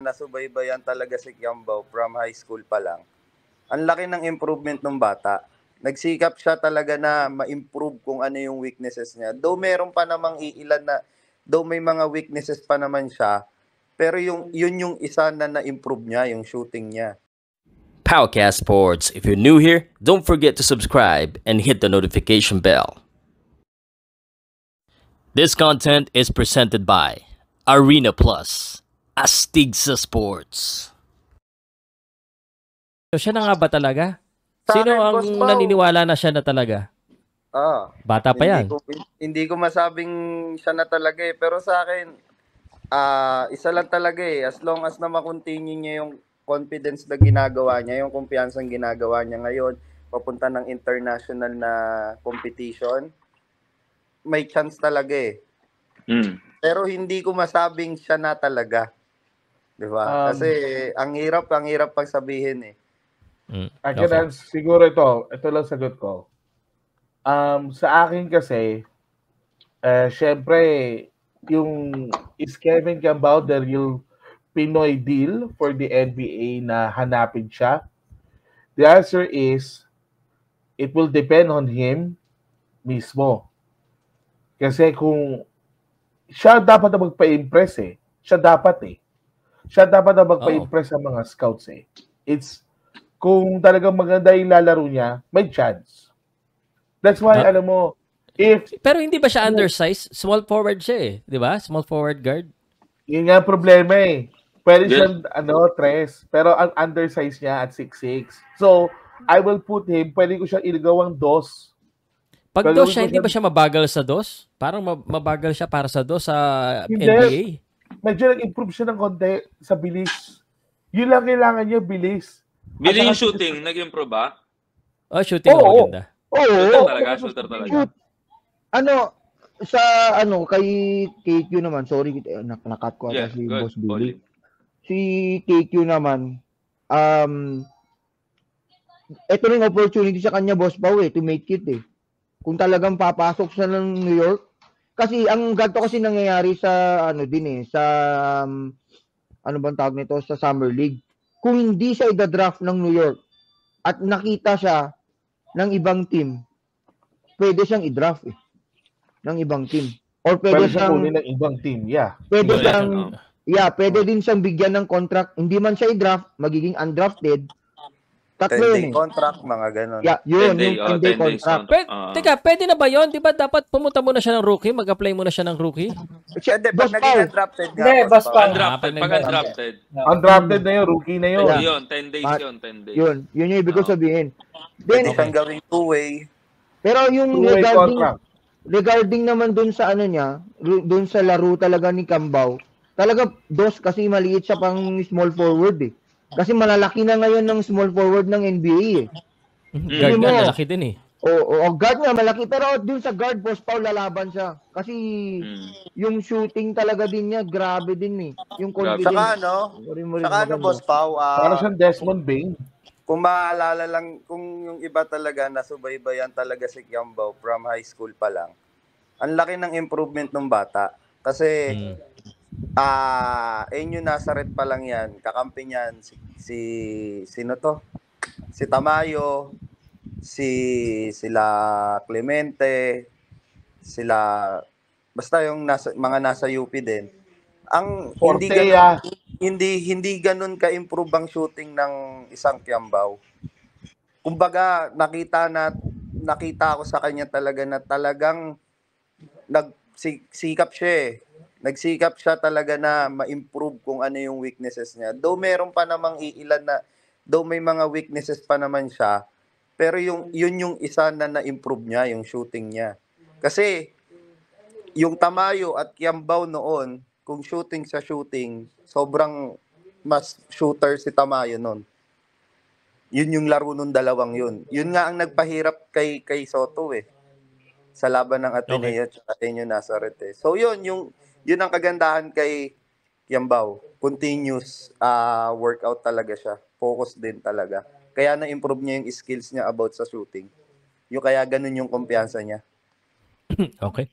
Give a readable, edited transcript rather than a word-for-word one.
nasubaybayan talaga si Kiambao from high school pa lang. Ang laki ng improvement ng bata. Nagsikap siya talaga na ma-improve kung ano yung weaknesses niya. Though meron pa namang though may mga weaknesses pa naman siya, pero yun yung isa na na-improve niya, yung shooting niya. Powercast Sports. If you're new here, don't forget to subscribe and hit the notification bell. This content is presented by Arena Plus, Astig sa Sports. So, siya na nga ba talaga? Sa Sino akin, ang Boss Pao, naniniwala na siya na talaga? Bata pa yan. Hindi ko masabing siya na talaga eh. Pero sa akin, isa lang talaga eh. As long as na makontinue niya yung confidence na ginagawa niya, yung kumpiyansang ginagawa niya ngayon, papunta ng international na competition, may chance talaga eh. Pero hindi ko masabing siya na talaga. Diba? Kasi ang hirap pang sabihin eh. Okay. Siguro ito lang sagot ko. Sa akin kasi, syempre, yung is Kevin Kiambao the real Pinoy deal for the NBA na hanapin siya? The answer is, it will depend on him mismo. Kasi kung siya dapat na magpa-impress eh. Siya dapat na magpa-impress sa mga scouts eh. Kung talagang maganda yung lalaro niya, may chance. That's why, alam mo, pero hindi ba siya undersized? Small forward siya eh. Di ba? Small forward guard. Yun nga ang problema eh. Pwede siyang, tres. Pero ang undersized niya at 6'6". So, I will put him, pwede ko siyang iligawang dos. Pag dos siya, hindi ba siya mabagal sa dos? Parang mabagal siya para sa dos sa NBA. Medyo nag-improve siya ng konti sa bilis. Yun lang kailangan niya, bilis. Bilis yung shooting, nag-improve ba? Shooting maganda. Shooter talaga. Kay KQ naman, sorry, nakat ko ata si Boss Billy. Si KQ naman, ito rin opportunity sa kanya, Boss Pao to make it eh. Kung talagang papasok siya ng New York, kasi ang ganito kasi nangyayari sa sa Summer League. Kung hindi siya i-draft ng New York at nakita siya ng ibang team, pwede siyang i-draft ng ibang team. Or pwede siyang ng ibang team, pwede din siyang bigyan ng contract. Hindi man siya i-draft, magiging undrafted. 10-day contract, mga ganun. Yung 10-day contract. Teka, pwede na ba yun? Di ba dapat pumunta muna siya ng rookie? Mag-apply muna siya ng rookie? Pwede, pag naging undrafted nga. Undrafted. Undrafted na yun, rookie na yun. Yun, 10 days yun, 10 days. Yun yung ibig ko sabihin. Pwede siyang gawing two-way. Pero yung regarding naman dun sa dun sa laro talaga ni Kiambao, talaga dos kasi maliit siya pang small forward eh. Kasi malalaki na ngayon ng small forward ng NBA eh. Guard nga, malaki din eh. Guard nga, malaki. Pero dun sa guard, Boss Pao, lalaban siya. Kasi yung shooting talaga din niya, grabe din eh. Yung confidence. Saka Boss Pao, parang siyang Desmond Bain. Kung maalala lang, kung yung iba talaga nasubaybayan talaga si Kiambao from high school pa lang, ang laki ng improvement ng bata. Kasi Enyo Nazareth pa lang yan, kakampi niyan sino to? Si Tamayo, sila Clemente, basta yung mga nasa UP din. Ang hindi ganun ka-improve ang shooting ng isang Kiambao. Kumbaga, nakita ko sa kanya talaga na talagang nagsikap siya eh. Nagsikap siya talaga na ma-improve kung ano yung weaknesses niya. Though meron pa namang though may mga weaknesses pa naman siya, pero yun yung isa na na-improve niya, yung shooting niya. Kasi yung Tamayo at Kiambao noon, kung shooting, sobrang mas shooter si Tamayo noon. Yun yung laro nung dalawang yun. Yun nga ang nagpahirap kay Soto eh. Sa laban ng Ateneo at Enyo Nazareth eh. So yun ang kagandahan kay Kiambao. Continuous workout talaga siya. Focus din talaga. Kaya na-improve niya yung skills niya about sa shooting. Yung kaya ganun yung kumpiyansa niya. Okay.